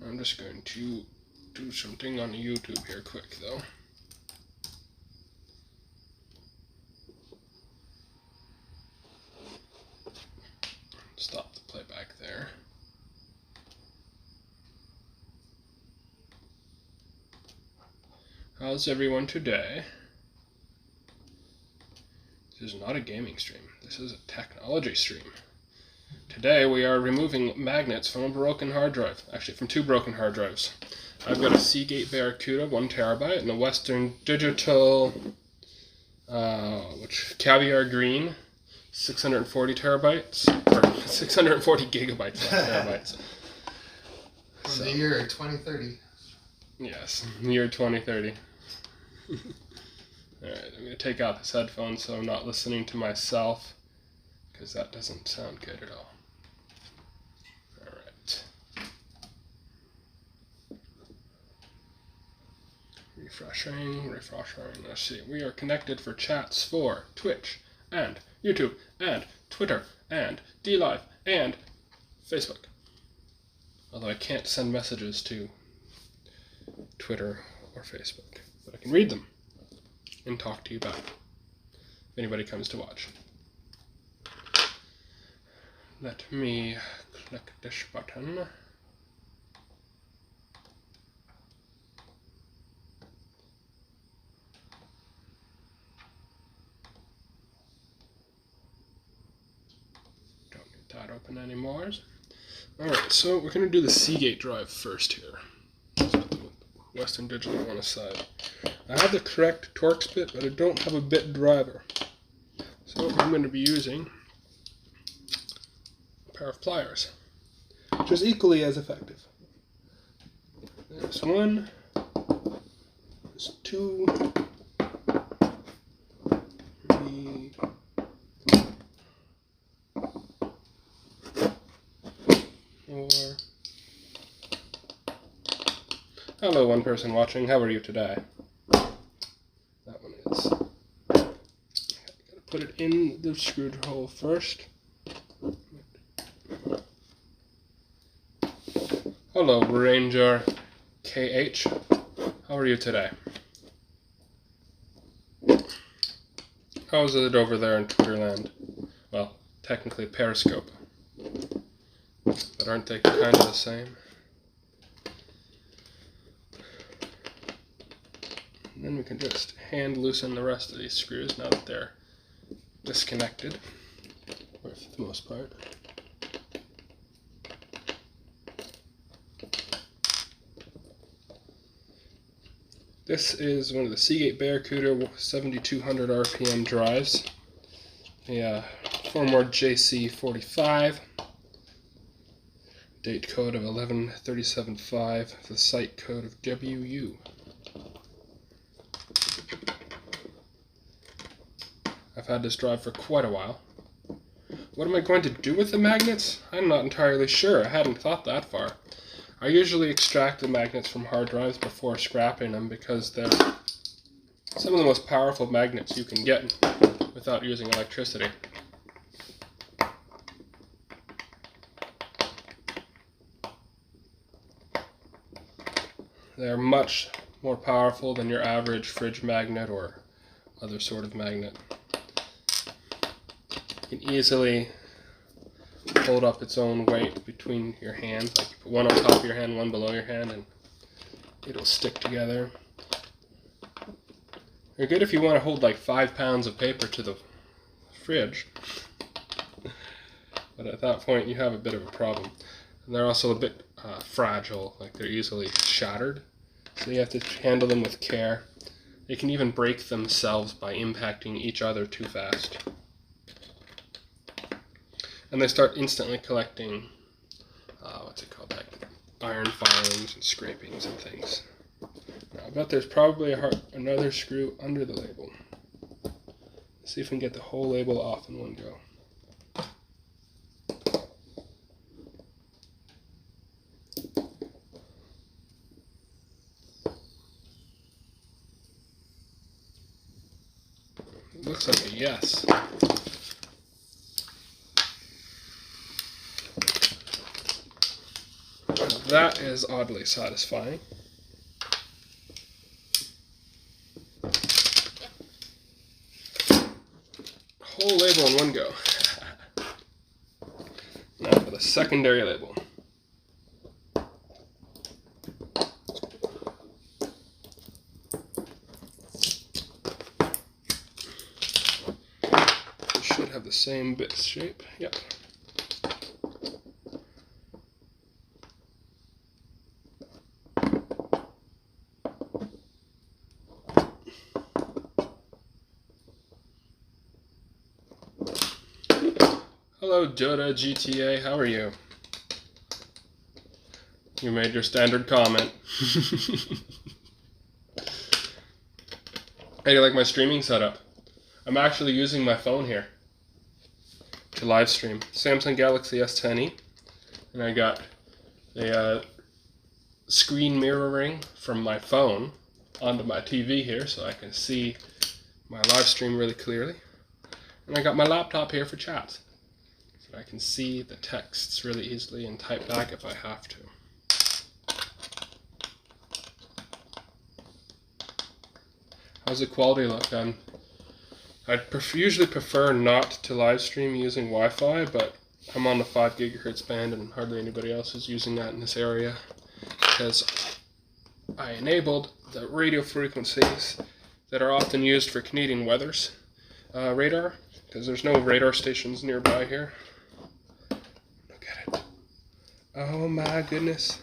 I'm just going to do something on YouTube here quick though. Stop the playback there. How's everyone today? This is not a gaming stream. This is a technology stream. Today we are removing magnets from a broken hard drive. Actually, from 2 broken hard drives. I've got a Seagate Barracuda 1 terabyte and a Western Digital Caviar Green 640 terabytes, or 640 gigabytes, not terabytes. From the year 2030. Yes, year 2030. Alright, I'm going to take out this headphone so I'm not listening to myself, because that doesn't sound good at all. Alright. Refreshing. Let's see. We are connected for chats for Twitch and YouTube and Twitter and DLive and Facebook. Although I can't send messages to Twitter or Facebook, but I can read them and talk to you back if anybody comes to watch. Let me click this button. Don't get that open anymore. Alright, so we're going to do the Seagate drive first here. Western Digital on the side. I have the correct Torx bit, but I don't have a bit driver. So I'm going to be using a pair of pliers, which is equally as effective. There's 1, there's 2, 3, 4. Hello, one person watching. How are you today? That one is. Gotta put it in the screw hole first. Hello, Ranger KH. How are you today? How's it over there in Twitterland? Well, technically Periscope. But aren't they kind of the same? And then we can just hand loosen the rest of these screws now that they're disconnected, or for the most part. This is one of the Seagate Barracuda 7200 RPM drives. A firmware JC45. Date code of 11/37/5. The site code of WU. I've had this drive for quite a while. What am I going to do with the magnets? I'm not entirely sure. I hadn't thought that far. I usually extract the magnets from hard drives before scrapping them because they're some of the most powerful magnets you can get without using electricity. They're much more powerful than your average fridge magnet or other sort of magnet. You can easily hold up its own weight between your hands, like you put one on top of your hand, one below your hand, and it'll stick together. They're good if you want to hold like 5 pounds of paper to the fridge, but at that point you have a bit of a problem. And they're also a bit fragile, like they're easily shattered, so you have to handle them with care. They can even break themselves by impacting each other too fast. And they start instantly collecting, like iron filings and scrapings and things. Now, I bet there's probably another screw under the label. Let's see if we can get the whole label off in one go. It looks like a yes. That is oddly satisfying. Whole label in one go. Now for the secondary label. It should have the same bit shape. Yep. Hello, Joda GTA. How are you? You made your standard comment. How do you like my streaming setup? I'm actually using my phone here to live stream. Samsung Galaxy S10e. And I got the screen mirroring from my phone onto my TV here so I can see my live stream really clearly. And I got my laptop here for chats. I can see the texts really easily and type back if I have to. How's the quality look? I'd usually prefer not to live stream using Wi-Fi, but I'm on the 5 gigahertz band and hardly anybody else is using that in this area because I enabled the radio frequencies that are often used for Canadian weather's radar, because there's no radar stations nearby here. Oh my goodness.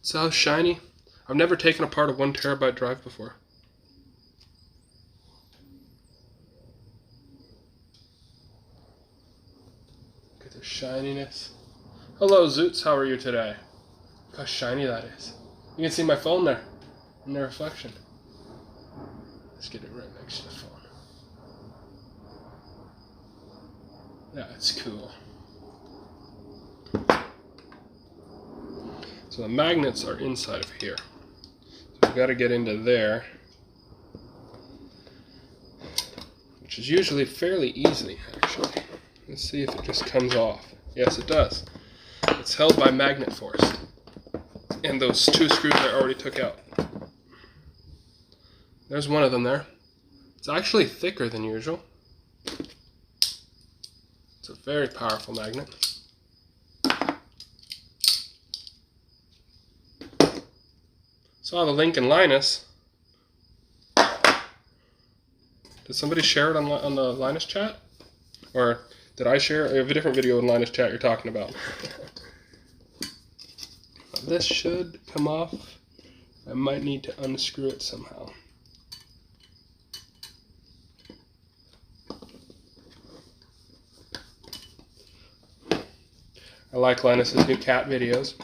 It's so shiny. I've never taken apart a 1 terabyte drive before. Look at the shininess. Hello Zoots, how are you today? Look how shiny that is. You can see my phone there in the reflection. Let's get it right next to the phone. Yeah, it's cool. So the magnets are inside of here. So we've got to get into there, which is usually fairly easy, actually. Let's see if it just comes off. Yes, it does. It's held by magnet force. And those 2 screws I already took out. There's one of them there. It's actually thicker than usual. It's a very powerful magnet. Saw the link in Linus. Did somebody share it on the Linus chat? Or did I share? I have a different video in Linus chat you're talking about. This should come off. I might need to unscrew it somehow. I like Linus's new cat videos.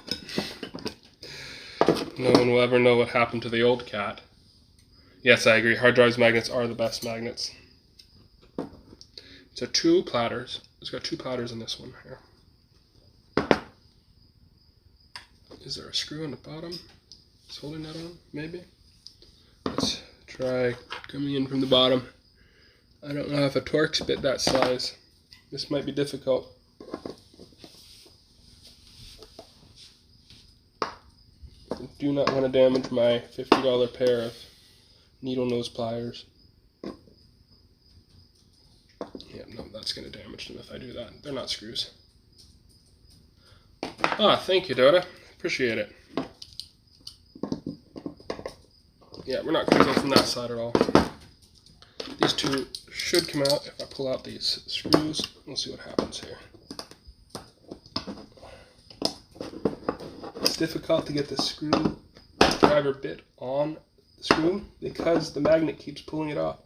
No one will ever know what happened to the old cat. Yes, I agree. Harddrives magnets are the best magnets. So 2 platters. It's got 2 platters in this one here. Is there a screw on the bottom? It's holding that on, maybe? Let's try coming in from the bottom. I don't know if a Torx bit that size. This might be difficult. I do not want to damage my $50 pair of needle nose pliers. Yeah, no, that's going to damage them if I do that. They're not screws. Ah, thank you, Dota. Appreciate it. Yeah, we're not going to go from that side at all. These 2 should come out if I pull out these screws. We'll see what happens here. It's difficult to get the screwdriver bit on the screw because the magnet keeps pulling it off.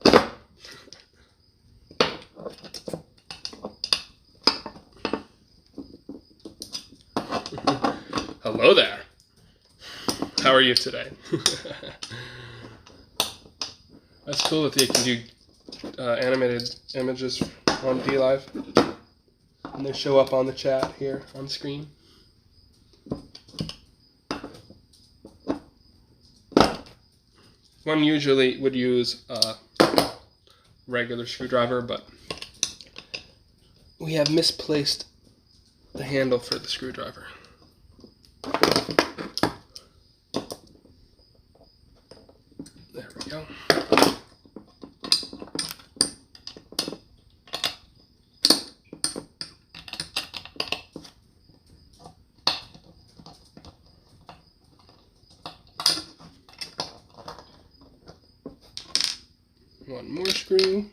Hello there. How are you today? That's cool that they can do animated images on DLive. And they show up on the chat here on screen. One usually would use a regular screwdriver, but we have misplaced the handle for the screwdriver. go. One more screw.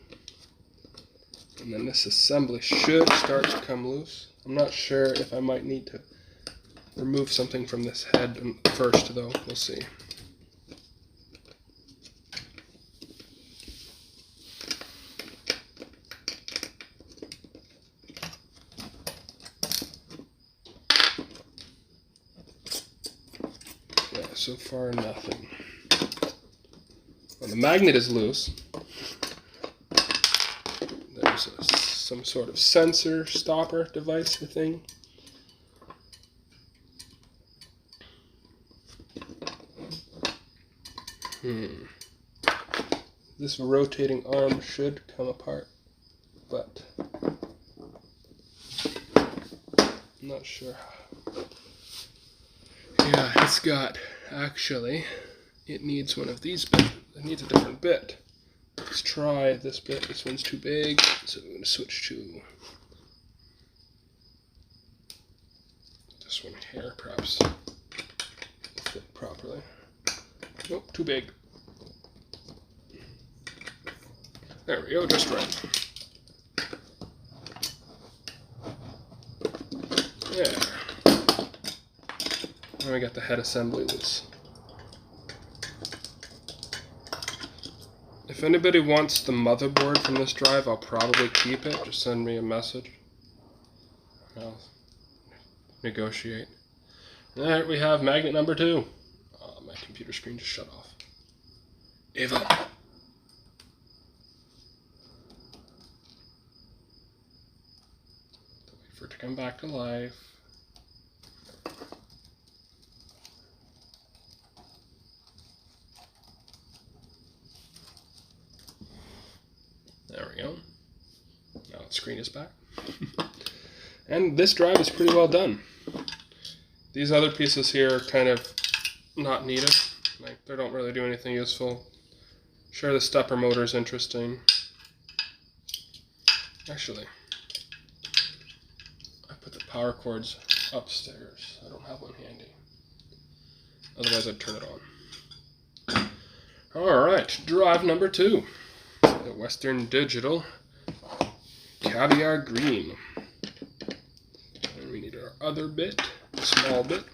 And then this assembly should start to come loose. I'm not sure if I might need to remove something from this head first, though. We'll see. Yeah, so far nothing. Well, the magnet is loose. There's some sort of sensor stopper device thing. This rotating arm should come apart, but I'm not sure. Yeah, it's got, actually, it needs one of these bits. It needs a different bit. Let's try this bit. This one's too big, so we're going to switch to this one here, perhaps. Fit properly. Nope, too big. There we go, just right. There. Now we got the head assembly loose. If anybody wants the motherboard from this drive, I'll probably keep it. Just send me a message. I'll negotiate. There we have magnet number 2. Oh, my computer screen just shut off. Ava. Wait for it to come back to life. There we go. Now the screen is back. And this drive is pretty well done. These other pieces here are kind of not needed. Like, they don't really do anything useful. Sure, the stepper motor is interesting. Actually, I put the power cords upstairs. I don't have one handy. Otherwise, I'd turn it on. Alright, drive number 2. The Western Digital Caviar Green. And we need our other bit, a small bit.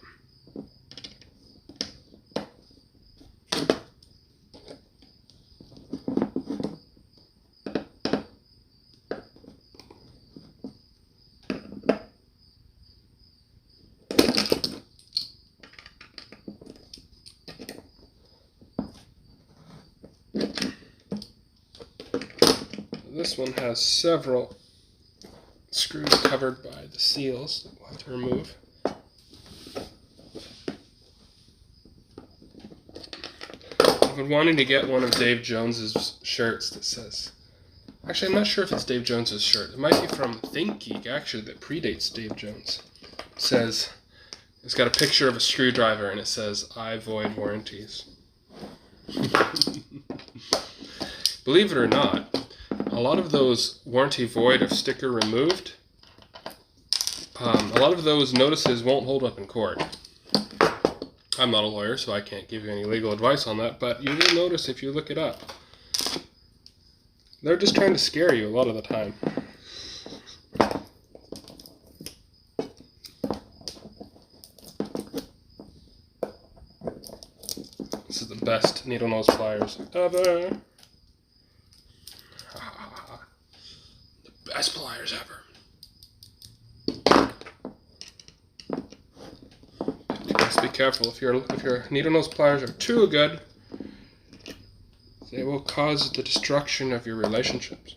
This one has several screws covered by the seals that we'll have to remove. I've been wanting to get one of Dave Jones's shirts that says... Actually, I'm not sure if it's Dave Jones's shirt. It might be from ThinkGeek, actually, that predates Dave Jones. It says... It's got a picture of a screwdriver and it says, "I void warranties." Believe it or not, a lot of those warranty void of sticker removed, a lot of those notices won't hold up in court. I'm not a lawyer, so I can't give you any legal advice on that, but you will notice if you look it up. They're just trying to scare you a lot of the time. This is the best needle nose pliers ever. The best pliers ever. You must be careful. If your needle nose pliers are too good, they will cause the destruction of your relationships.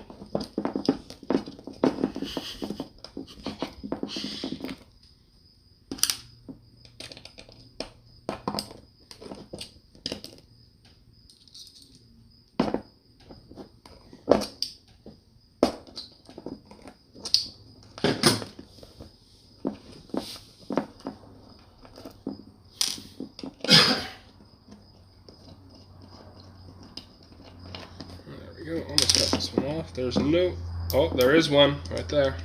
we go. Almost got this one off. There's no... Oh, there is one right there.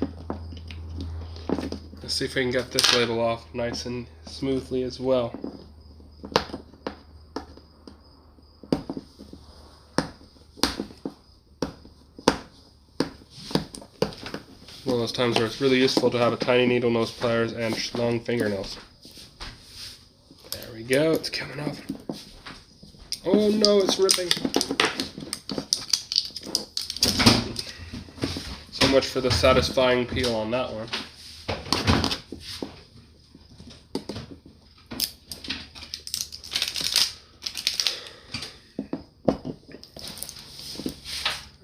Let's see if we can get this label off nice and smoothly as well. One of those times where it's really useful to have a tiny needle nose pliers and long fingernails. There we go, it's coming off. Oh no, it's ripping. So much for the satisfying peel on that one.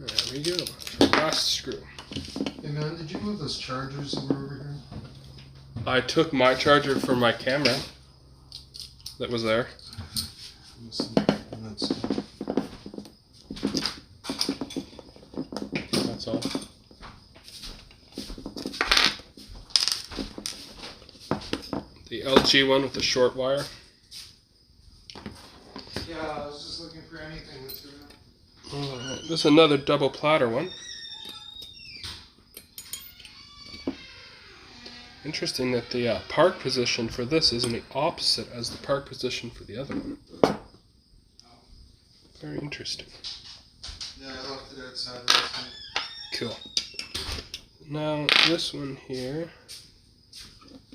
There we go, last screw. Hey man, did you move those chargers that were over here? I took my charger for my camera that was there. That's all. The LG one with the short wire. Yeah, I was just looking for anything with it. Alright, this is another double platter one. Interesting that the park position for this isn't the opposite as the park position for the other one. Very interesting. Yeah, I left it outside last night. Cool. Now this one here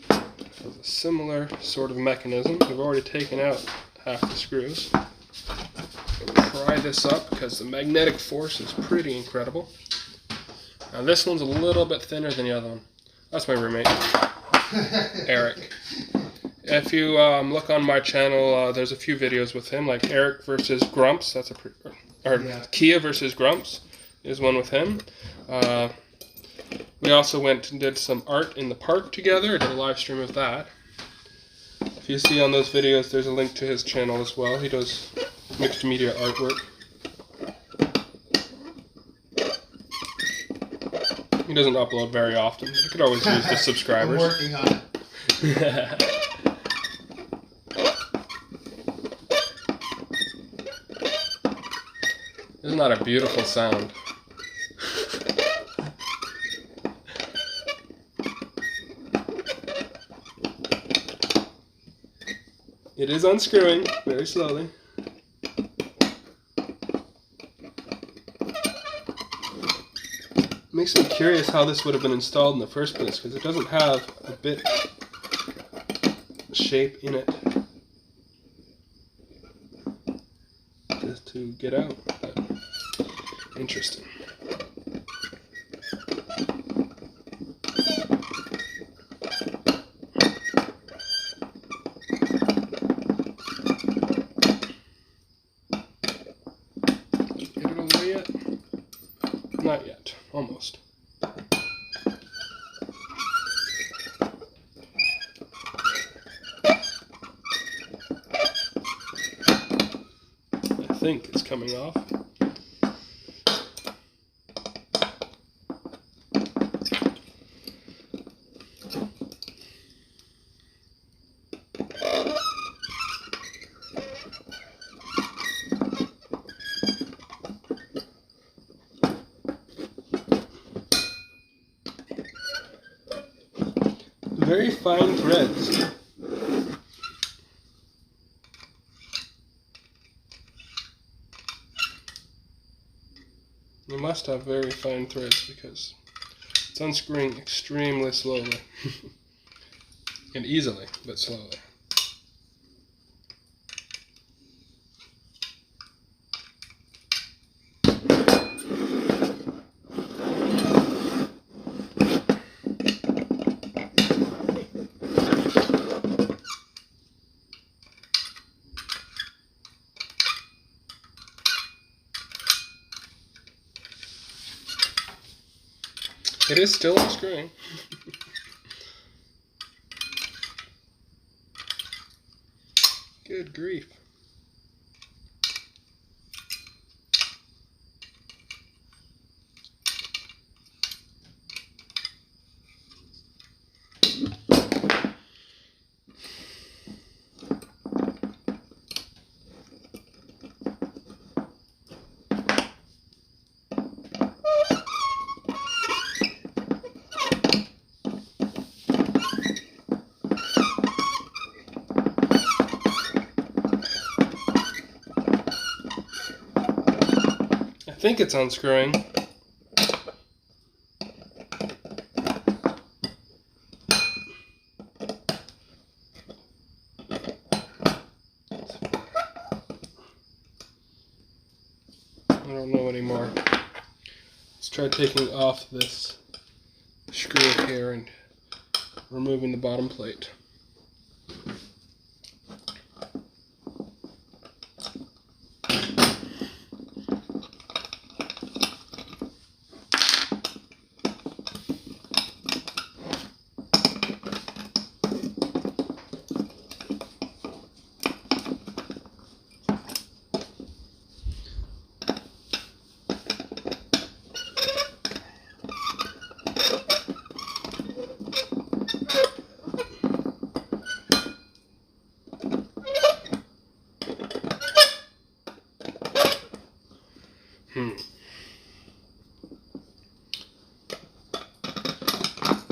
has a similar sort of mechanism. We've already taken out half the screws. We'll pry this up because the magnetic force is pretty incredible. Now this one's a little bit thinner than the other one. That's my roommate, Eric. If you look on my channel, there's a few videos with him, like Eric versus Grumps. That's Kia versus Grumps is one with him. We also went and did some art in the park together. Did a live stream of that. If you see on those videos, there's a link to his channel as well. He does mixed media artwork. He doesn't upload very often. You could always use the subscribers. I'm working on it. Isn't that a beautiful sound? It is unscrewing very slowly. Makes me curious how this would have been installed in the first place, because it doesn't have a bit shape in it just to get out. But interesting. Get it away yet? Not yet. Almost. I think it's coming off. Very fine threads. You must have very fine threads because it's unscrewing extremely slowly. And easily, but slowly. It is still unscrewing. Good grief. think it's unscrewing. I don't know anymore. Let's try taking off this screw here and removing the bottom plate.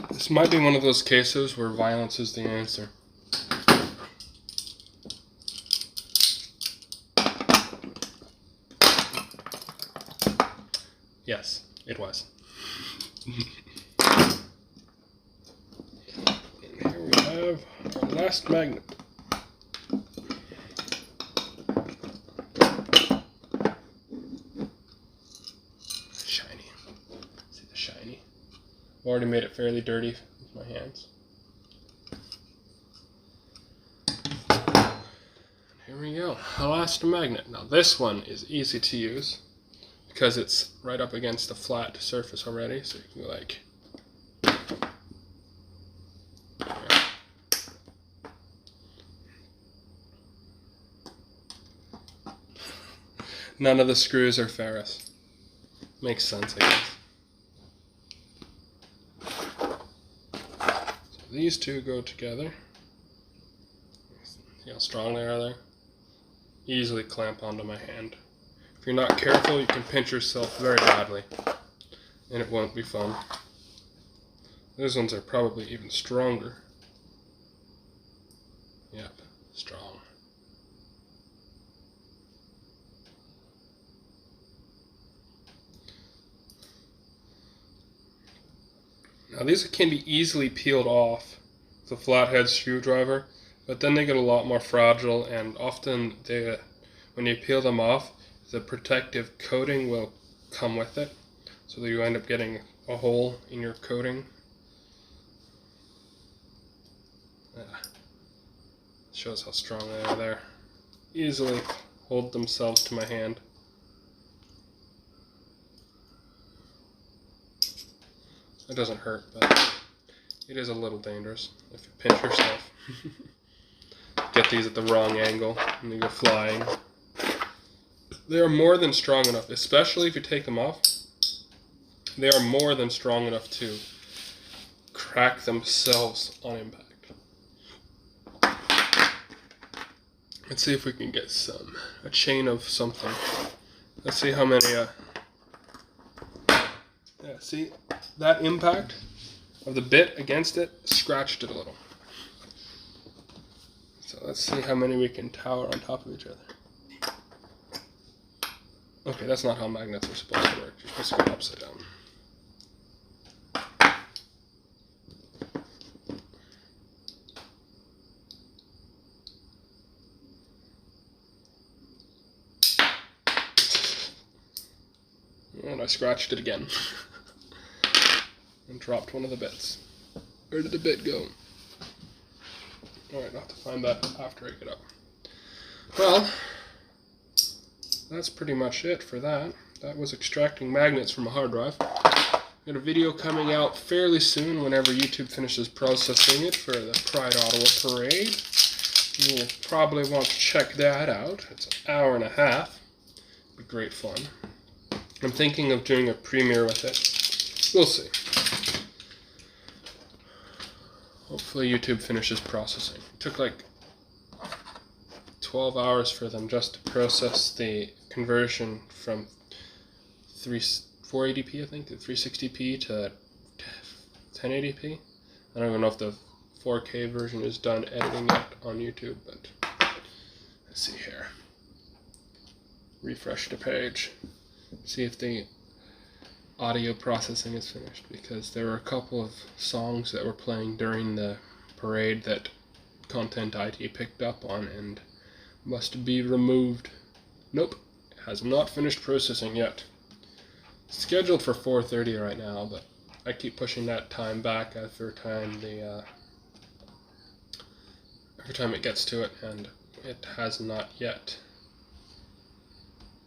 This might be one of those cases where violence is the answer. Yes, it was. And here we have our last magnet. Shiny. See the shiny? I've already made it fairly dirty with my hands. Here we go, the last magnet. Now this one is easy to use because it's right up against the flat surface already, so you can go like... None of the screws are ferrous. Makes sense, I guess. So these two go together. See how strong they are there? Easily clamp onto my hand. If you're not careful, you can pinch yourself very badly, and it won't be fun. Those ones are probably even stronger. Yep, strong. Now these can be easily peeled off with a flathead screwdriver, but then they get a lot more fragile, and often when you peel them off, the protective coating will come with it, so that you end up getting a hole in your coating. Shows how strong they are there. Easily hold themselves to my hand. It doesn't hurt, but it is a little dangerous if you pinch yourself. Get these at the wrong angle and you go flying. They are more than strong enough, especially if you take them off. They are more than strong enough to crack themselves on impact. Let's see if we can get a chain of something. Let's see how many, yeah, see, that impact of the bit against it scratched it a little. So let's see how many we can tower on top of each other. Okay, that's not how magnets are supposed to work. You're supposed to go upside down. And I scratched it again. And dropped one of the bits. Where did the bit go? Alright, I'll have to find that after I get up. Well, that's pretty much it for that. That was extracting magnets from a hard drive. Got a video coming out fairly soon whenever YouTube finishes processing it for the Pride Ottawa Parade. You will probably want to check that out. It's an hour and a half. It'll be great fun. I'm thinking of doing a premiere with it. We'll see. Hopefully YouTube finishes processing. It took like 12 hours for them just to process the conversion from 480p, I think, to 360p to 1080p. I don't even know if the 4K version is done editing yet on YouTube, but let's see here. Refresh the page. see if the audio processing is finished, because there were a couple of songs that were playing during the parade that Content ID picked up on and must be removed. Nope, it has not finished processing yet. It's scheduled for 4:30 right now, but I keep pushing that time back every time it gets to it, and it has not yet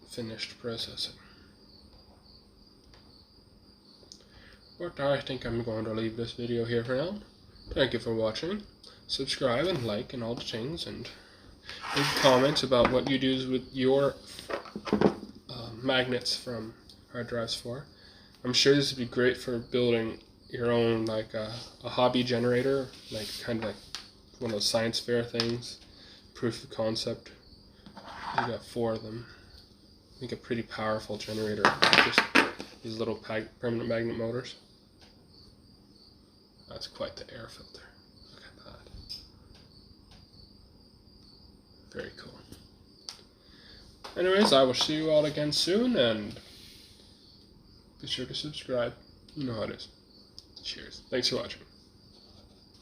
finished processing. But I think I'm going to leave this video here for now. Thank you for watching. Subscribe and like and all the things, and leave comments about what you do with your magnets from Harddrives 4. I'm sure this would be great for building your own, like a hobby generator, like kind of like one of those science fair things, proof of concept. You got 4 of them. Make a pretty powerful generator. Just these little permanent magnet motors. That's quite the air filter. Look at that. Very cool. Anyways, I will see you all again soon, and be sure to subscribe. You know how it is. Cheers. Thanks for watching.